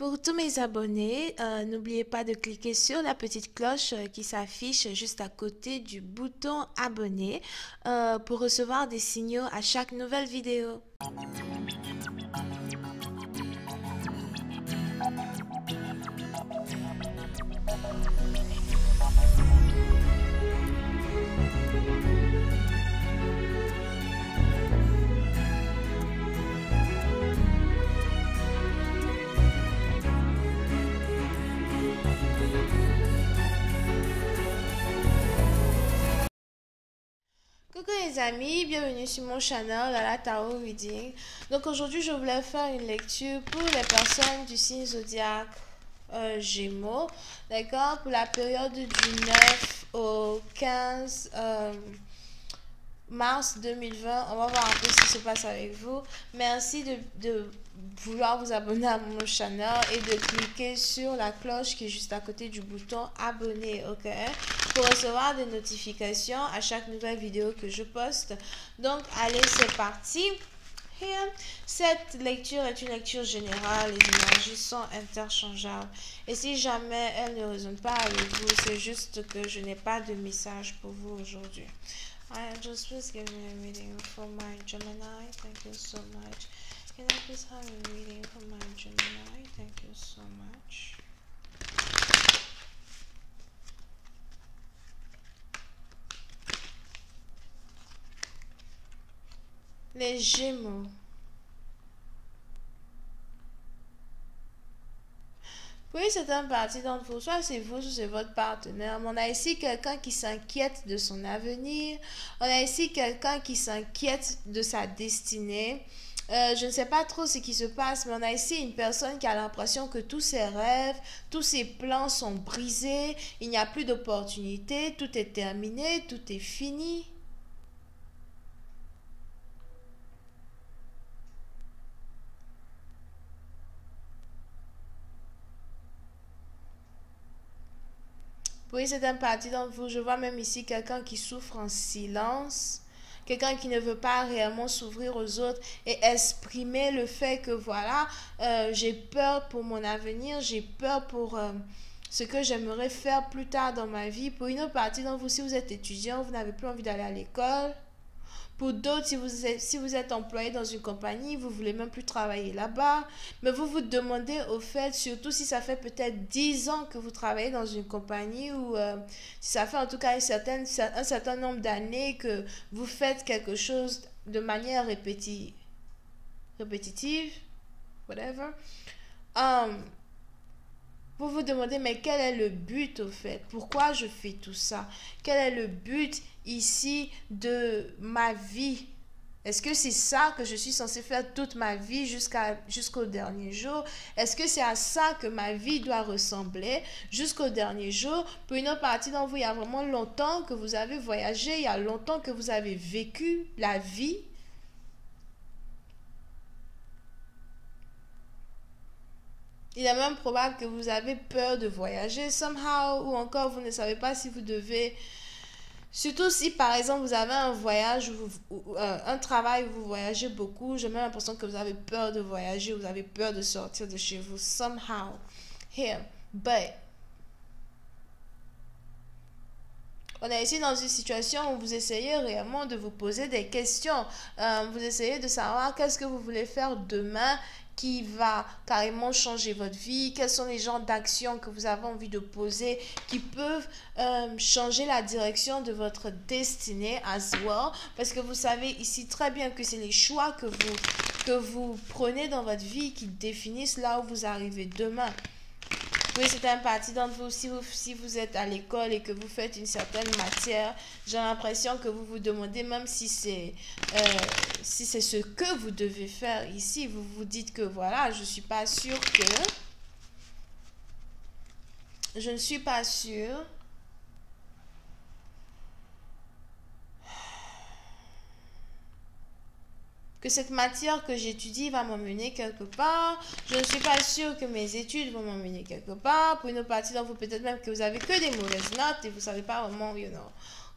Pour tous mes abonnés, n'oubliez pas de cliquer sur la petite cloche qui s'affiche juste à côté du bouton abonner pour recevoir des signaux à chaque nouvelle vidéo. Coucou les amis, bienvenue sur mon channel Lala Tarot Reading. Donc aujourd'hui je voulais faire une lecture pour les personnes du signe zodiaque Gémeaux, d'accord, pour la période du 9 au 15 mars 2020. On va voir un peu ce qui se passe avec vous. Merci de vouloir vous abonner à mon channel et de cliquer sur la cloche qui est juste à côté du bouton abonner, ok, pour recevoir des notifications à chaque nouvelle vidéo que je poste. Donc allez, c'est parti. Cette lecture est une lecture générale, les énergies sont interchangeables et si jamais elles ne résonnent pas avec vous, c'est juste que je n'ai pas de message pour vous aujourd'hui. Just please give me a reading for my Gemini. Thank you so much. Can I please have a reading for my Gemini? Thank you so much. Les Gémeaux. Oui, c'est un parti d'entre vous, soit c'est vous, soit c'est votre partenaire. Mais on a ici quelqu'un qui s'inquiète de son avenir. On a ici quelqu'un qui s'inquiète de sa destinée. Je ne sais pas trop ce qui se passe, mais on a ici une personne qui a l'impression que tous ses rêves, tous ses plans sont brisés. Il n'y a plus d'opportunité, tout est terminé, tout est fini. Oui, c'est un parti d'entre vous. Je vois même ici quelqu'un qui souffre en silence. Quelqu'un qui ne veut pas réellement s'ouvrir aux autres et exprimer le fait que voilà, j'ai peur pour mon avenir, j'ai peur pour ce que j'aimerais faire plus tard dans ma vie. Pour une autre partie d'entre vous, si vous êtes étudiant, vous n'avez plus envie d'aller à l'école. Pour d'autres, si vous êtes employé dans une compagnie, vous voulez même plus travailler là-bas. Mais vous vous demandez au fait, surtout si ça fait peut-être 10 ans que vous travaillez dans une compagnie ou si ça fait en tout cas un certain nombre d'années que vous faites quelque chose de manière répétitive, whatever. Vous vous demandez, mais quel est le but au fait? Pourquoi je fais tout ça? Quel est le but ici de ma vie? Est-ce que c'est ça que je suis censée faire toute ma vie jusqu'au dernier jour? Est-ce que c'est à ça que ma vie doit ressembler jusqu'au dernier jour? Pour une autre partie d'entre vous, il y a vraiment longtemps que vous avez voyagé, il y a longtemps que vous avez vécu la vie. Il est même probable que vous avez peur de voyager somehow ou encore vous ne savez pas si vous devez. Surtout si par exemple vous avez un voyage ou un travail où vous voyagez beaucoup, j'ai même l'impression que vous avez peur de voyager, vous avez peur de sortir de chez vous somehow. Here, but on est ici dans une situation où vous essayez réellement de vous poser des questions. Vous essayez de savoir qu'est-ce que vous voulez faire demain qui va carrément changer votre vie. Quels sont les genres d'actions que vous avez envie de poser qui peuvent changer la direction de votre destinée as well. Parce que vous savez ici très bien que c'est les choix que vous prenez dans votre vie qui définissent là où vous arrivez demain. Oui, c'est un parti d'entre vous. Si vous êtes à l'école et que vous faites une certaine matière, j'ai l'impression que vous vous demandez même si c'est ce que vous devez faire ici. Vous vous dites que voilà, je ne suis pas sûre que... Je ne suis pas sûre que cette matière que j'étudie va m'emmener quelque part. Je ne suis pas sûre que mes études vont m'emmener quelque part. Pour une autre partie d'entre vous, peut-être même que vous avez que des mauvaises notes et vous ne savez pas vraiment,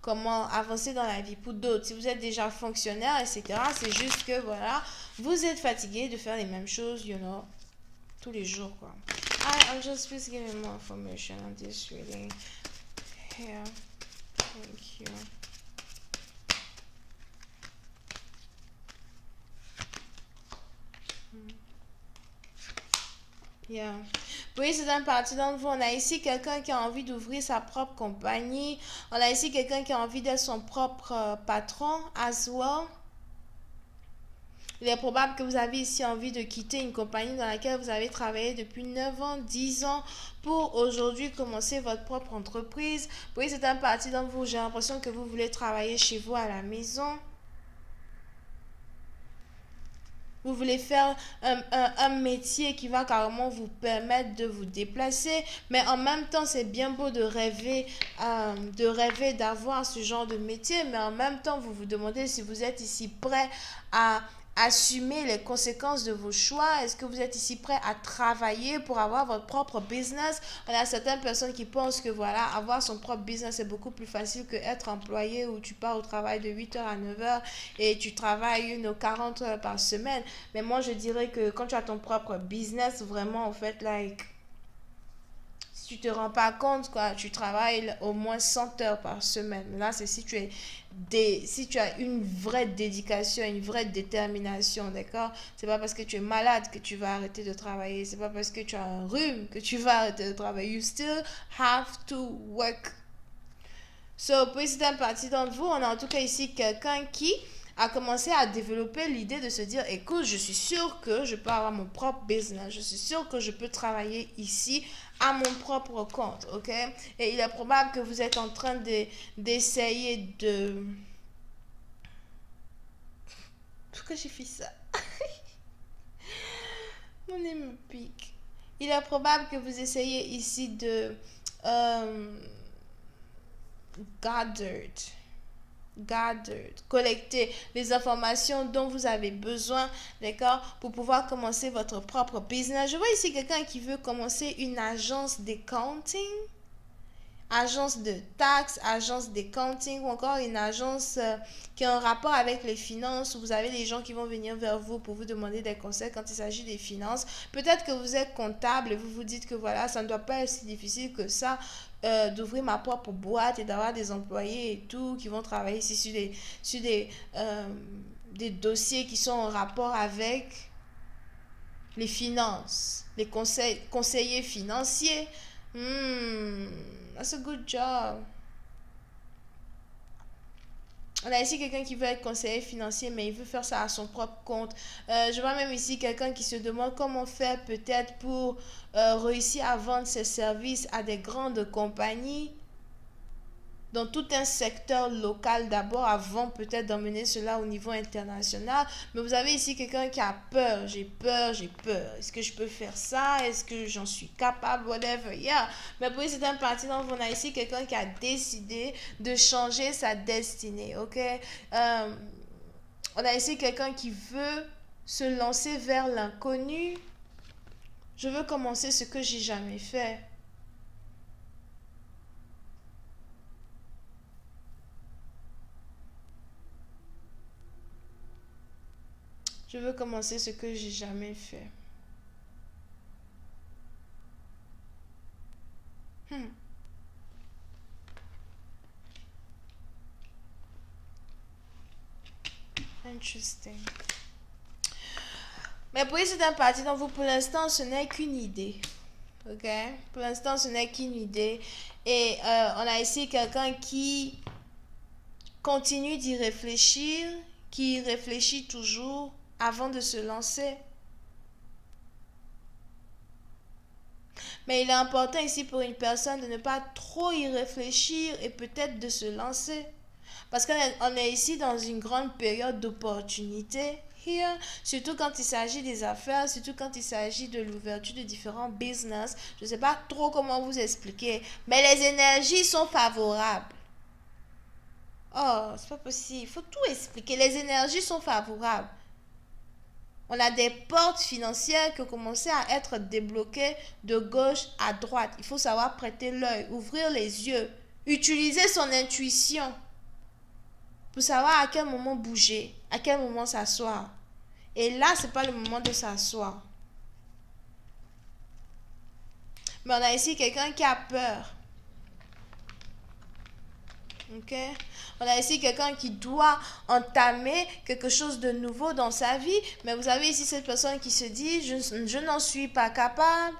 comment avancer dans la vie. Pour d'autres, si vous êtes déjà fonctionnaire, etc., c'est juste que, voilà, vous êtes fatigué de faire les mêmes choses, tous les jours, quoi. I'm just please give me more information on this reading here. Thank you. Yeah. Oui, c'est un parti d'entre vous. On a ici quelqu'un qui a envie d'ouvrir sa propre compagnie. On a ici quelqu'un qui a envie d'être son propre patron as well. Il est probable que vous avez ici envie de quitter une compagnie dans laquelle vous avez travaillé depuis 9 ans, 10 ans pour aujourd'hui commencer votre propre entreprise. Oui, c'est un parti d'entre vous. J'ai l'impression que vous voulez travailler chez vous à la maison. Vous voulez faire un métier qui va carrément vous permettre de vous déplacer, mais en même temps, c'est bien beau de rêver d'avoir ce genre de métier, mais en même temps, vous vous demandez si vous êtes ici prêt à assumer les conséquences de vos choix. Est-ce que vous êtes ici prêt à travailler pour avoir votre propre business? On a certaines personnes qui pensent que voilà, avoir son propre business est beaucoup plus facile que être employé où tu pars au travail de 8 heures à 9 heures et tu travailles 40 heures par semaine. Mais moi, je dirais que quand tu as ton propre business, vraiment, en fait, like, si tu te rends pas compte, quoi, tu travailles au moins 100 heures par semaine. Là, c'est si si tu as une vraie dédication, une vraie détermination, d'accord? C'est pas parce que tu es malade que tu vas arrêter de travailler. C'est pas parce que tu as un rhume que tu vas arrêter de travailler. You still have to work. So, pour certaines parties d'entre vous, on a en tout cas ici quelqu'un qui a commencé à développer l'idée de se dire, écoute, je suis sûre que je peux avoir mon propre business, je suis sûre que je peux travailler ici à mon propre compte, ok? Et il est probable que vous êtes en train d'essayer de... Pourquoi j'ai fait ça? Mon nez me pique. Il est probable que vous essayez ici de... collecter les informations dont vous avez besoin, d'accord, pour pouvoir commencer votre propre business. Je vois ici quelqu'un qui veut commencer une agence d'accounting, agence de taxes, agence d'accounting ou encore une agence qui a un rapport avec les finances où vous avez des gens qui vont venir vers vous pour vous demander des conseils quand il s'agit des finances. Peut-être que vous êtes comptable et vous vous dites que voilà, ça ne doit pas être si difficile que ça d'ouvrir ma propre boîte et d'avoir des employés et tout qui vont travailler ici sur des dossiers qui sont en rapport avec les finances, les conseillers financiers. That's a good job. On a ici quelqu'un qui veut être conseiller financier, mais il veut faire ça à son propre compte. Je vois même ici quelqu'un qui se demande comment faire peut-être pour réussir à vendre ses services à des grandes compagnies dans tout un secteur local d'abord avant peut-être d'emmener cela au niveau international. Mais vous avez ici quelqu'un qui a peur. J'ai peur. Est-ce que je peux faire ça? Est-ce que j'en suis capable? Whatever. Yeah. Mais pour c'est un parti, donc on a ici quelqu'un qui a décidé de changer sa destinée. Ok? On a ici quelqu'un qui veut se lancer vers l'inconnu. Je veux commencer ce que j'ai jamais fait. Je veux commencer ce que j'ai jamais fait. Interesting. Mais pour c'est un parti dont vous, pour l'instant, ce n'est qu'une idée. Ok? Pour l'instant, ce n'est qu'une idée. Et on a ici quelqu'un qui continue d'y réfléchir, qui réfléchit toujours avant de se lancer. Mais il est important ici pour une personne de ne pas trop y réfléchir et peut-être de se lancer. Parce qu'on est ici dans une grande période d'opportunité. Here, surtout quand il s'agit des affaires, surtout quand il s'agit de l'ouverture de différents business. Je ne sais pas trop comment vous expliquer, mais les énergies sont favorables. Oh, c'est pas possible. Il faut tout expliquer. Les énergies sont favorables. On a des portes financières qui ont commencé à être débloquées de gauche à droite. Il faut savoir prêter l'œil, ouvrir les yeux, utiliser son intuition pour savoir à quel moment bouger, à quel moment s'asseoir. Et là, ce n'est pas le moment de s'asseoir. Mais on a ici quelqu'un qui a peur. Ok? On a ici quelqu'un qui doit entamer quelque chose de nouveau dans sa vie. Mais vous avez ici cette personne qui se dit, je n'en suis pas capable.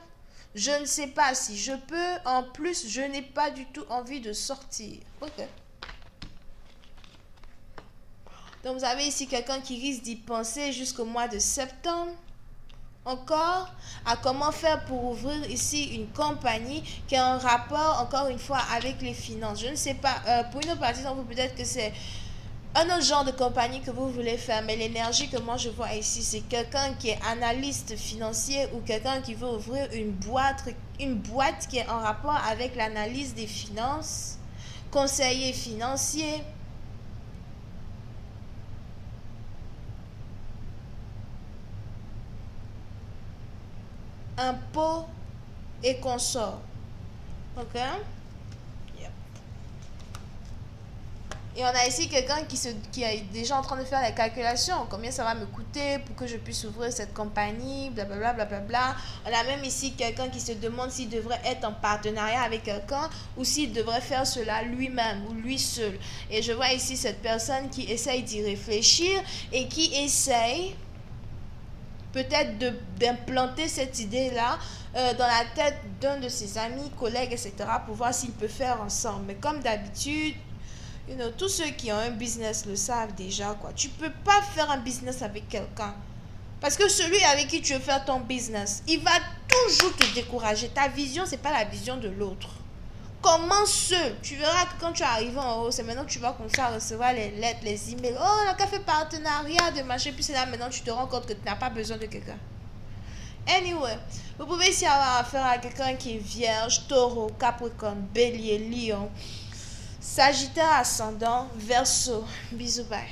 Je ne sais pas si je peux. En plus, je n'ai pas du tout envie de sortir. Ok. Donc, vous avez ici quelqu'un qui risque d'y penser jusqu'au mois de septembre. Encore, à comment faire pour ouvrir ici une compagnie qui a un rapport, encore une fois, avec les finances. Je ne sais pas, pour une autre partie d'entre vous, peut-être que c'est un autre genre de compagnie que vous voulez faire, mais l'énergie que moi je vois ici, c'est quelqu'un qui est analyste financier ou quelqu'un qui veut ouvrir une boîte qui est en rapport avec l'analyse des finances, conseiller financier. Impôts et consorts. Ok? Yep. Et on a ici quelqu'un qui est déjà en train de faire la calculation. Combien ça va me coûter pour que je puisse ouvrir cette compagnie, blablabla, blablabla. On a même ici quelqu'un qui se demande s'il devrait être en partenariat avec quelqu'un ou s'il devrait faire cela lui-même ou lui seul. Et je vois ici cette personne qui essaye d'y réfléchir et qui essaye peut-être d'implanter cette idée-là dans la tête d'un de ses amis, collègues, etc. pour voir s'ils peuvent faire ensemble. Mais comme d'habitude, tous ceux qui ont un business le savent déjà, quoi. Tu peux pas faire un business avec quelqu'un. Parce que celui avec qui tu veux faire ton business, il va toujours te décourager. Ta vision, c'est pas la vision de l'autre. Commence seul. Tu verras que quand tu arrives en haut, c'est maintenant que tu vas commencer à recevoir les lettres, les emails. Oh, on a qu'à faire partenariat de machin. Puis c'est là maintenant que tu te rends compte que tu n'as pas besoin de quelqu'un. Anyway, vous pouvez ici avoir affaire à quelqu'un qui est vierge, taureau, capricorne, bélier, lion, sagittaire, ascendant, verseau. Bisous, bye.